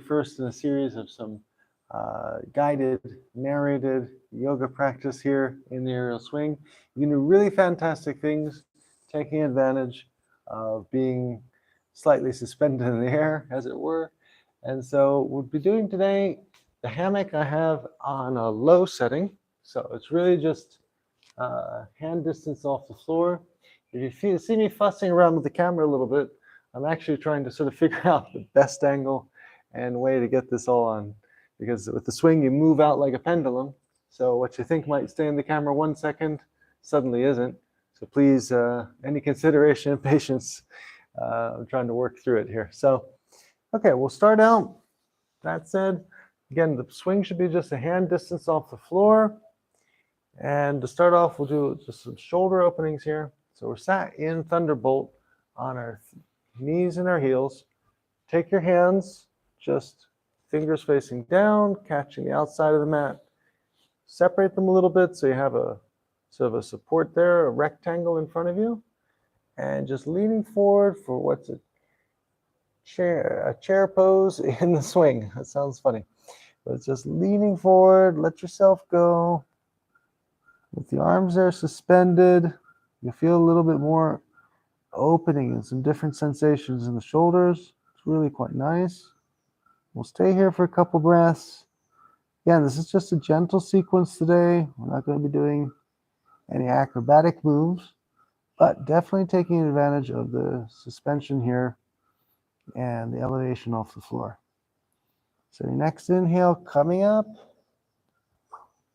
first in a series of some guided, narrated yoga practice here in the aerial swing. You can do really fantastic things, taking advantage of being slightly suspended in the air, as it were. And so we'll be doing today, the hammock I have on a low setting. So it's really just hand distance off the floor. If you see me fussing around with the camera a little bit, I'm actually trying to sort of figure out the best angle and way to get this all on. Because with the swing, you move out like a pendulum. So what you think might stay in the camera 1 second suddenly isn't. So please, any consideration and patience. I'm trying to work through it here. So, okay, we'll start out. That said, again, the swing should be just a hand distance off the floor. And to start off, we'll do just some shoulder openings here. So we're sat in Thunderbolt on our knees and our heels. Take your hands, just fingers facing down, catching the outside of the mat. Separate them a little bit so you have a sort of a support there, a rectangle in front of you. And just leaning forward for what's a chair pose in the swing. That sounds funny. But it's just leaning forward, let yourself go. With the arms there suspended, you feel a little bit more opening and some different sensations in the shoulders. It's really quite nice. We'll stay here for a couple breaths. Again, this is just a gentle sequence today. We're not going to be doing any acrobatic moves, but definitely taking advantage of the suspension here and the elevation off the floor. So your next inhale coming up.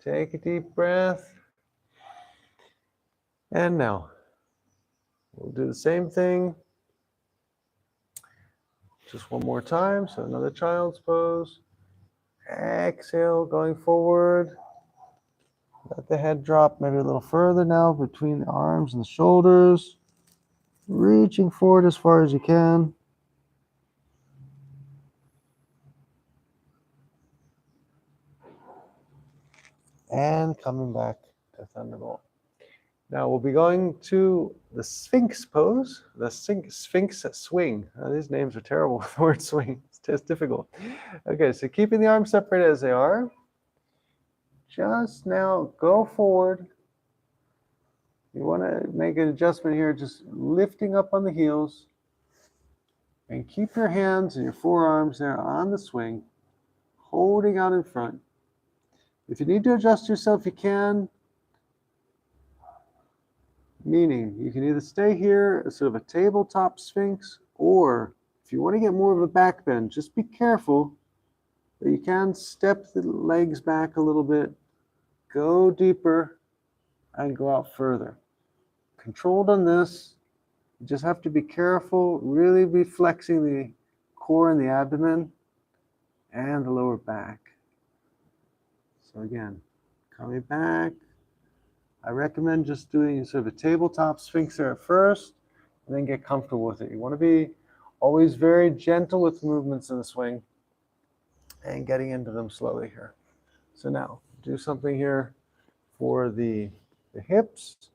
Take a deep breath. And now, we'll do the same thing. Just one more time. So another child's pose. Exhale, going forward. Let the head drop maybe a little further now between the arms and the shoulders. Reaching forward as far as you can. And coming back to Thunderbolt. Now we'll be going to the Sphinx pose, the Sphinx swing. These names are terrible with the word swing. It's difficult. Okay, so keeping the arms separated as they are. Just now go forward. You want to make an adjustment here, just lifting up on the heels. And keep your hands and your forearms there on the swing, holding out in front. If you need to adjust yourself, you can. Meaning, you can either stay here as sort of a tabletop Sphinx, or if you want to get more of a back bend, just be careful that you can step the legs back a little bit, go deeper, and go out further. Controlled on this, you just have to be careful, really be flexing the core and the abdomen and the lower back. So again, coming back. I recommend just doing sort of a tabletop Sphinx there at first, and then get comfortable with it. You want to be always very gentle with movements in the swing and getting into them slowly here. So now, do something here for the hips.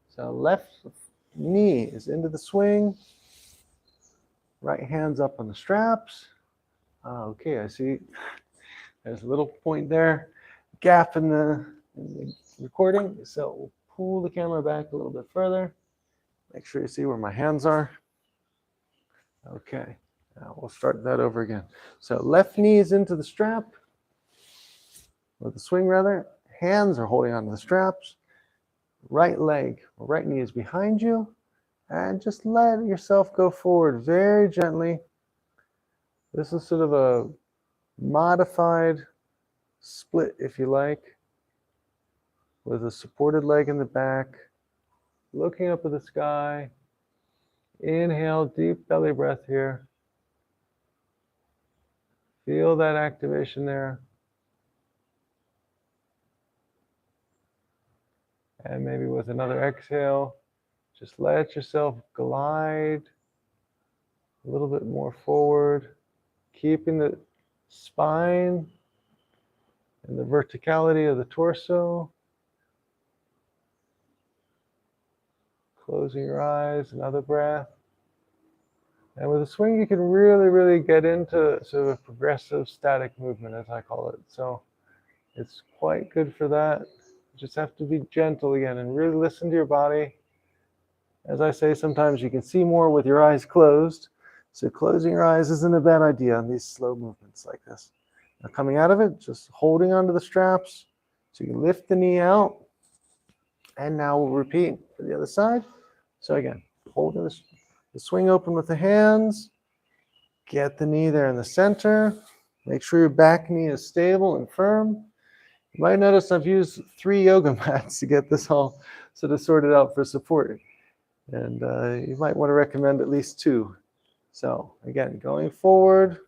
So left knee is into the swing. Right hand's up on the straps. Okay, I see there's a little point there, gap in the recording. So we'll pull the camera back a little bit further. Make sure you see where my hands are. Okay, now we'll start that over again. So left knee is into the strap, or the swing rather. Hands are holding onto the straps. Right leg, or right knee is behind you. And just let yourself go forward very gently. This is sort of a modified split, if you like, with a supported leg in the back, looking up at the sky. Inhale, deep belly breath here. Feel that activation there. And maybe with another exhale, just let yourself glide a little bit more forward, keeping the spine and the verticality of the torso. Closing your eyes, another breath. And with a swing, you can really get into sort of a progressive static movement, as I call it. So it's quite good for that. You just have to be gentle again and really listen to your body. As I say, sometimes you can see more with your eyes closed. So closing your eyes isn't a bad idea on these slow movements like this. Now coming out of it, just holding onto the straps. So you can lift the knee out. And now we'll repeat for the other side. So again, holding the swing open with the hands. Get the knee there in the center. Make sure your back knee is stable and firm. You might notice I've used 3 yoga mats to get this all sort of sorted out for support. And you might want to recommend at least 2. So again, going forward,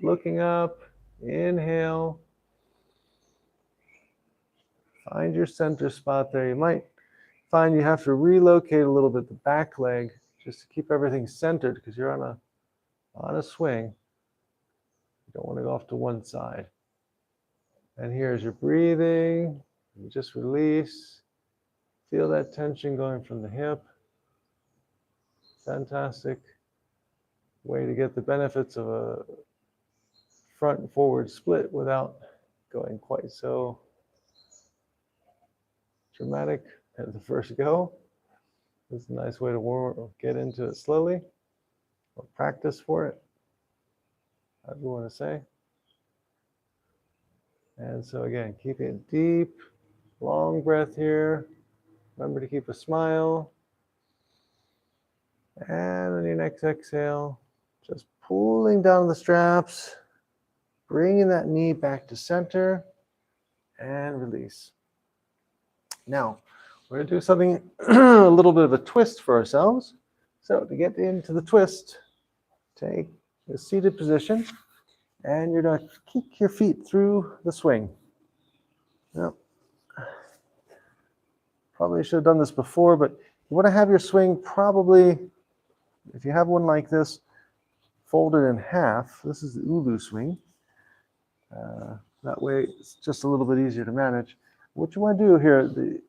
looking up, inhale. Find your center spot there. You might find you have to relocate a little bit the back leg just to keep everything centered because you're on a swing. You don't want to go off to one side. And here's your breathing. You just release. Feel that tension going from the hip. Fantastic way to get the benefits of a front and forward split without going quite so dramatic at the first go. It's a nice way to get into it slowly or practice for it, however you want to say. And so again, keeping it deep, long breath here. Remember to keep a smile. And on your next exhale, just pulling down the straps, bringing that knee back to center, and release. Now, we're going to do something, a little bit of a twist for ourselves. So to get into the twist, take a seated position, and you're going to kick your feet through the swing. Now, probably should have done this before, but you want to have your swing probably, if you have one like this, folded in half. This is the Ulu swing. That way it's just a little bit easier to manage. What you want to do here, the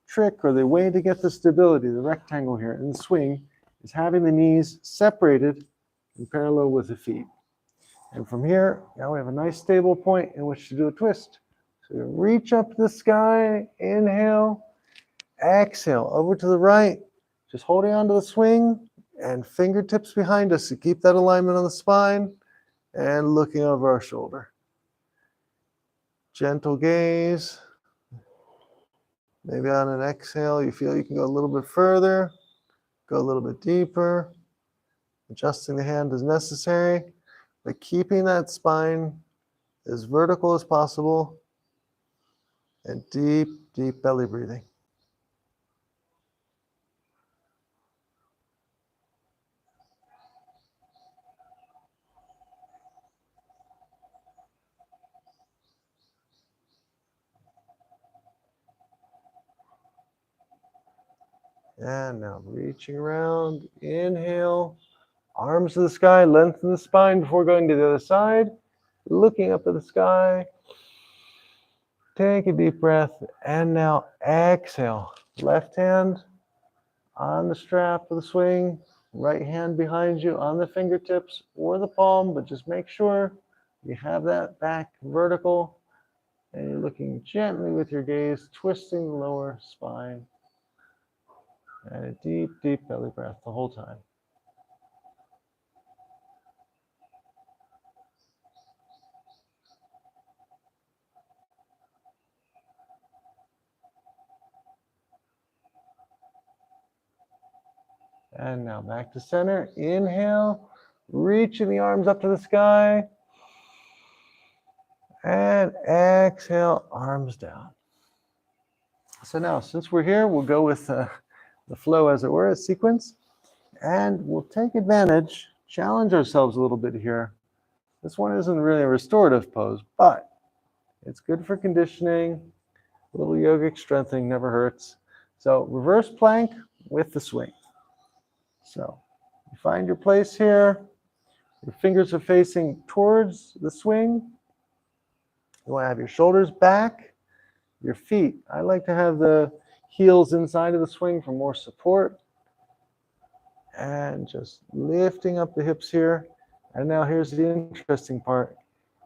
trick or the way to get the stability, the rectangle here in the swing, is having the knees separated in parallel with the feet. And from here, now we have a nice stable point in which to do a twist. So you reach up to the sky, inhale, exhale, over to the right, just holding onto the swing and fingertips behind us to keep that alignment on the spine and looking over our shoulder. Gentle gaze. Maybe on an exhale, you feel you can go a little bit further, go a little bit deeper. Adjusting the hand as necessary, but keeping that spine as vertical as possible and deep, deep belly breathing. And now reaching around, inhale, arms to the sky, lengthen the spine before going to the other side, looking up at the sky. Take a deep breath, and now exhale. Left hand on the strap of the swing, right hand behind you on the fingertips or the palm, but just make sure you have that back vertical and you're looking gently with your gaze, twisting the lower spine. And a deep, deep belly breath the whole time. And now back to center. Inhale, reaching the arms up to the sky. And exhale, arms down. So now, since we're here, we'll go with the flow, as it were, a sequence. And we'll take advantage, challenge ourselves a little bit here. This one isn't really a restorative pose, but it's good for conditioning. A little yogic strengthening never hurts. So reverse plank with the swing. So you find your place here. Your fingers are facing towards the swing. You want to have your shoulders back, your feet. I like to have the heels inside of the swing for more support. And just lifting up the hips here. And now here's the interesting part.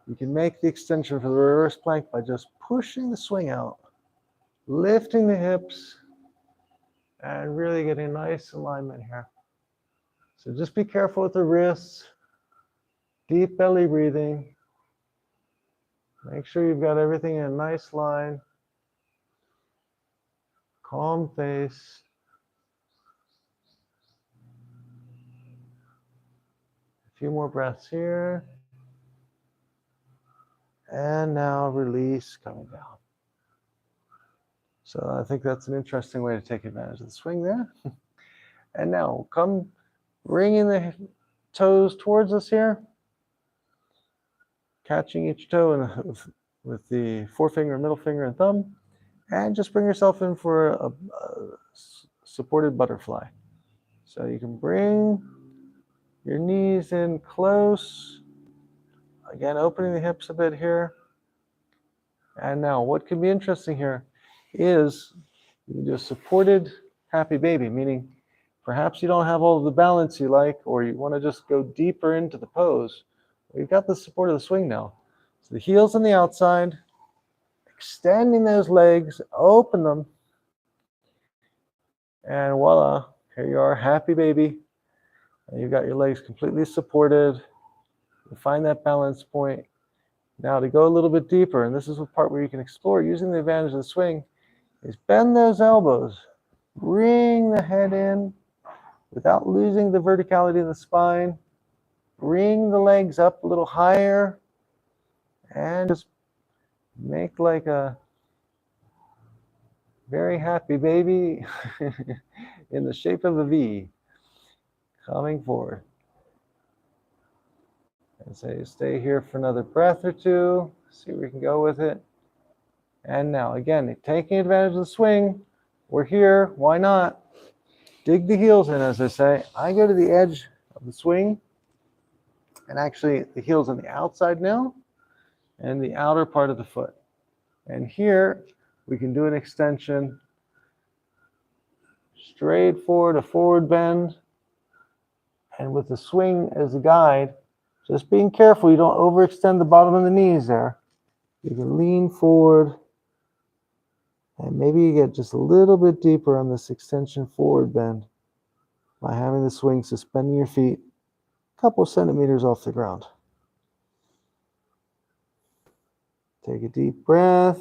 You can make the extension for the reverse plank by just pushing the swing out, lifting the hips, and really getting nice alignment here. So just be careful with the wrists, deep belly breathing. Make sure you've got everything in a nice line. Calm face. A few more breaths here. And now release, coming down. So I think that's an interesting way to take advantage of the swing there. And now come bringing the toes towards us here. Catching each toe with the forefinger, middle finger, and thumb. And just bring yourself in for a supported butterfly. So you can bring your knees in close. Again, opening the hips a bit here. And now what could be interesting here is you do a supported happy baby, meaning perhaps you don't have all of the balance you like, or you want to just go deeper into the pose. We've got the support of the swing now. So the heels on the outside, extending those legs, open them, and voila, here you are, happy baby. And you've got your legs completely supported. You find that balance point. Now to go a little bit deeper, and this is the part where you can explore using the advantage of the swing, is bend those elbows. Bring the head in without losing the verticality of the spine. Bring the legs up a little higher and just make like a very happy baby in the shape of a V coming forward. And say, stay here for another breath or two, see where we can go with it. And now, again, taking advantage of the swing, we're here, why not? Dig the heels in, as I say. I go to the edge of the swing, and actually the heel's on the outside now, and the outer part of the foot. And here, we can do an extension, straight forward, a forward bend, and with the swing as a guide, just being careful you don't overextend the bottom of the knees there. You can lean forward, and maybe you get just a little bit deeper on this extension forward bend by having the swing suspending your feet a couple centimeters off the ground. Take a deep breath.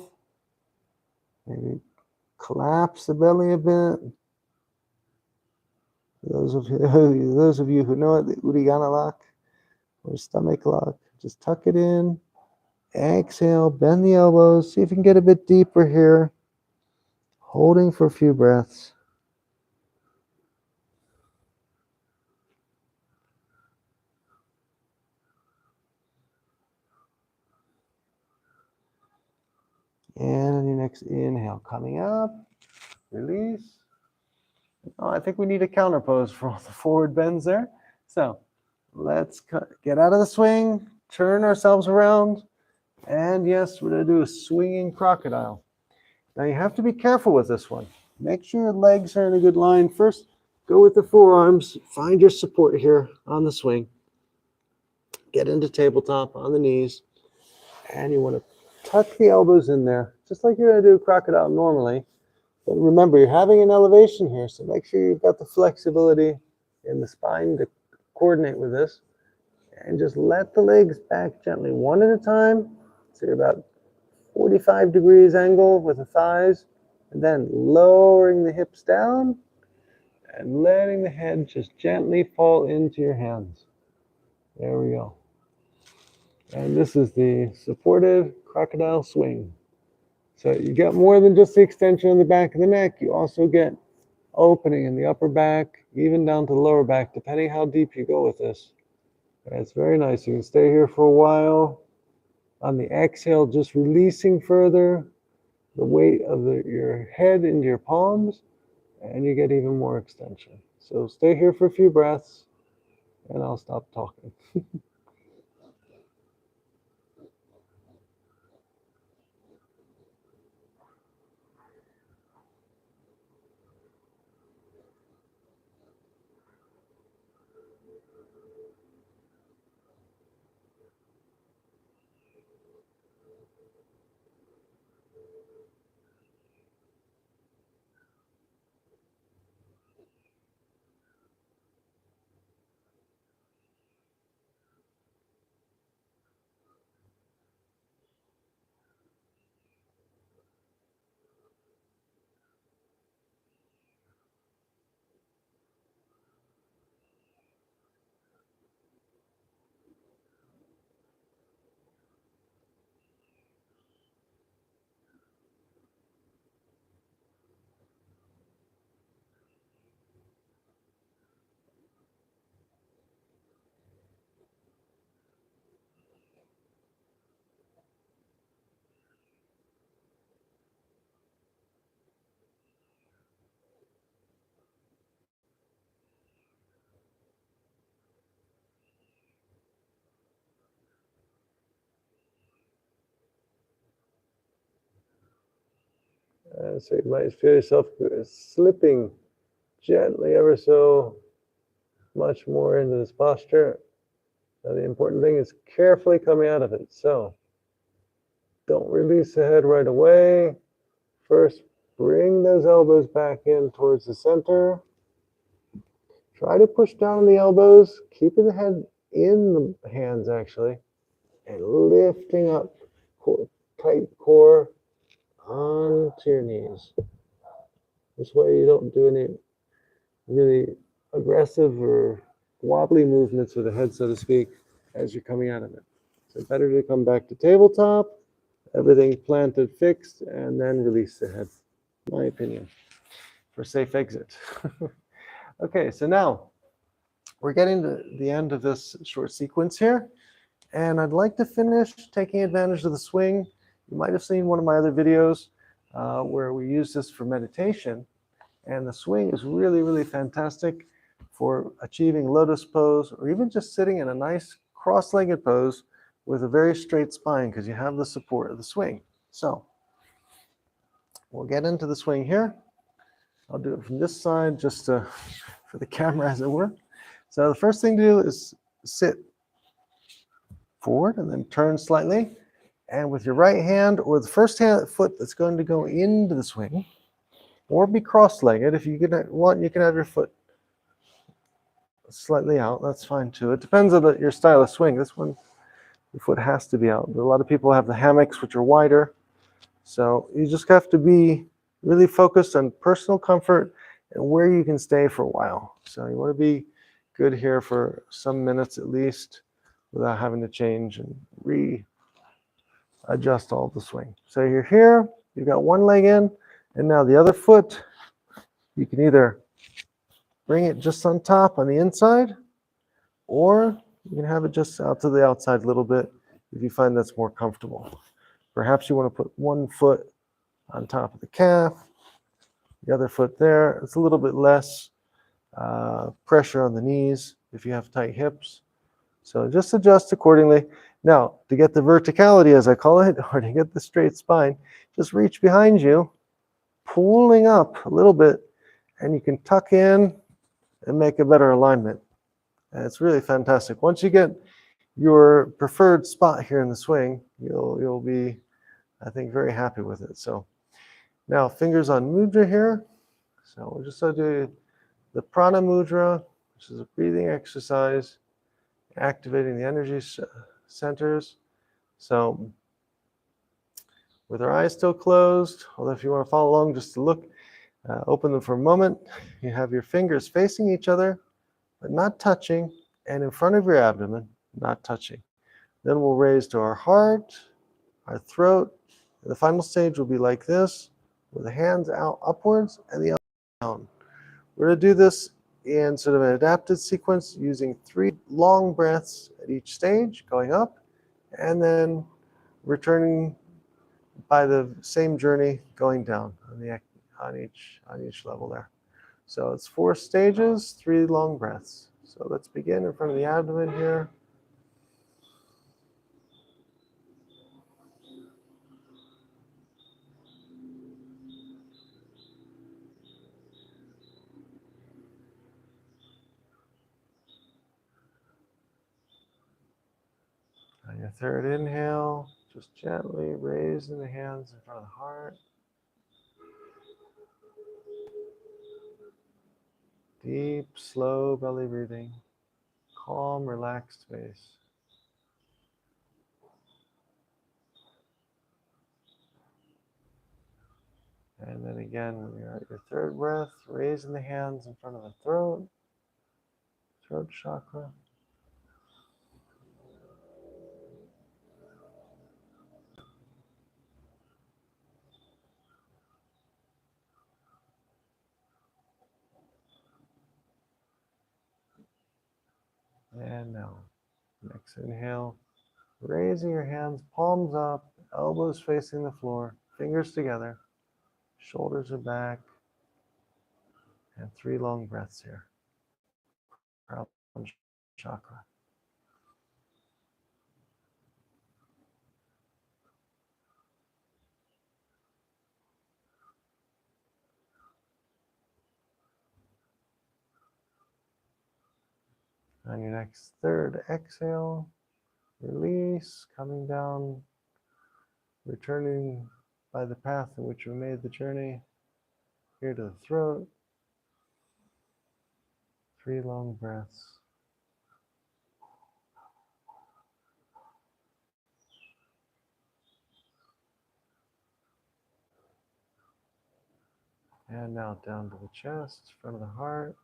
Maybe collapse the belly a bit. Those of you who know it, the Uddiyana lock or stomach lock, just tuck it in. Exhale, bend the elbows. See if you can get a bit deeper here. Holding for a few breaths. And on your next inhale, coming up, release. Oh, I think we need a counter pose for all the forward bends there. So let's get out of the swing, turn ourselves around, and yes, we're going to do a swinging crocodile. Now you have to be careful with this one. Make sure your legs are in a good line. First, go with the forearms. Find your support here on the swing. Get into tabletop on the knees. And you want to tuck the elbows in there, just like you're going to do a crocodile normally. But remember, you're having an elevation here, so make sure you've got the flexibility in the spine to coordinate with this. And just let the legs back gently, one at a time. So you're about 45 degrees angle with the thighs, and then lowering the hips down and letting the head just gently fall into your hands. There we go. And this is the supported crocodile swing. So you get more than just the extension on the back of the neck. You also get opening in the upper back, even down to the lower back, depending how deep you go with this. And it's very nice. You can stay here for a while. On the exhale, just releasing further the weight of your head into your palms, and you get even more extension. So stay here for a few breaths, and I'll stop talking. So you might feel yourself slipping gently, ever so much more into this posture. Now, the important thing is carefully coming out of it. So don't release the head right away. First, bring those elbows back in towards the center. Try to push down on the elbows, keeping the head in the hands actually, and lifting up, tight core onto your knees. This way you don't do any really aggressive or wobbly movements with the head, so to speak, as you're coming out of it. So better to come back to tabletop, everything planted, fixed, and then release the head, my opinion, for safe exit. Okay, so now we're getting to the end of this short sequence here, and I'd like to finish taking advantage of the swing. You might have seen one of my other videos where we use this for meditation, and the swing is really, really fantastic for achieving lotus pose, or even just sitting in a nice cross-legged pose with a very straight spine, because you have the support of the swing. So we'll get into the swing here. I'll do it from this side just for the camera, as it were. So the first thing to do is sit forward and then turn slightly. And with your right hand, or the first foot that's going to go into the swing, or be cross-legged. If you want, you can have your foot slightly out. That's fine too. It depends on your style of swing. This one, your foot has to be out. But a lot of people have the hammocks, which are wider. So you just have to be really focused on personal comfort and where you can stay for a while. So you want to be good here for some minutes at least without having to change and readjust all the swing. So you're here, you've got one leg in, and now the other foot, you can either bring it just on top on the inside, or you can have it just out to the outside a little bit if you find that's more comfortable. Perhaps you want to put one foot on top of the calf, the other foot there. It's a little bit less pressure on the knees if you have tight hips. So just adjust accordingly. Now, to get the verticality, as I call it, or to get the straight spine, just reach behind you, pulling up a little bit, and you can tuck in and make a better alignment. And it's really fantastic. Once you get your preferred spot here in the swing, you'll be, I think, very happy with it. So now fingers on mudra here. So we'll just do the prana mudra, which is a breathing exercise, activating the energy centers. So with our eyes still closed, although if you want to follow along just to look, open them for a moment. You have your fingers facing each other, but not touching, and in front of your abdomen, not touching. Then we'll raise to our heart, our throat. And the final stage will be like this, with the hands out upwards and the elbows down. We're going to do this in sort of an adapted sequence using 3 long breaths at each stage, going up, and then returning by the same journey, going down on each level there. So it's 4 stages, 3 long breaths. So let's begin in front of the abdomen here. On your third inhale, Just gently raising the hands in front of the heart. Deep, slow belly breathing. Calm, relaxed face. And then again, when you're at your third breath, raising the hands in front of the throat chakra. And now, next inhale, raising your hands, palms up, elbows facing the floor, fingers together, shoulders are back, and 3 long breaths here. Crown chakra. On your next third exhale, release, coming down, returning by the path in which we made the journey, here to the throat. 3 long breaths. And now down to the chest, front of the heart.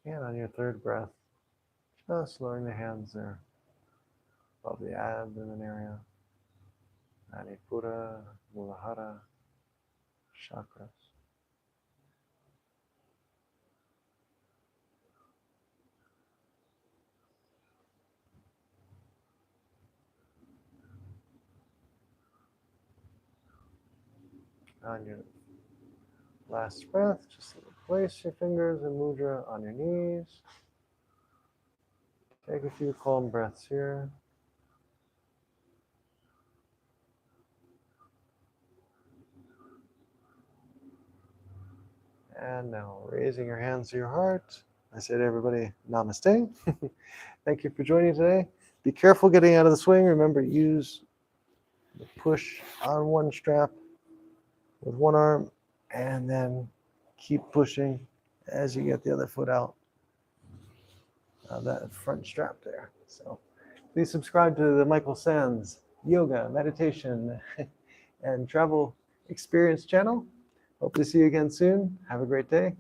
And on your third breath, just lowering the hands there above the abdomen area. Manipura, Muladhara chakras. On your last breath, just place your fingers in mudra on your knees. Take a few calm breaths here. And now raising your hands to your heart. I say to everybody, namaste. Thank you for joining today. Be careful getting out of the swing. Remember, use the push on one strap with one arm, and then keep pushing as you get the other foot out of that front strap there. So please subscribe to the Michael Sands Yoga, Meditation, and Travel Experience channel. Hope to see you again soon. Have a great day.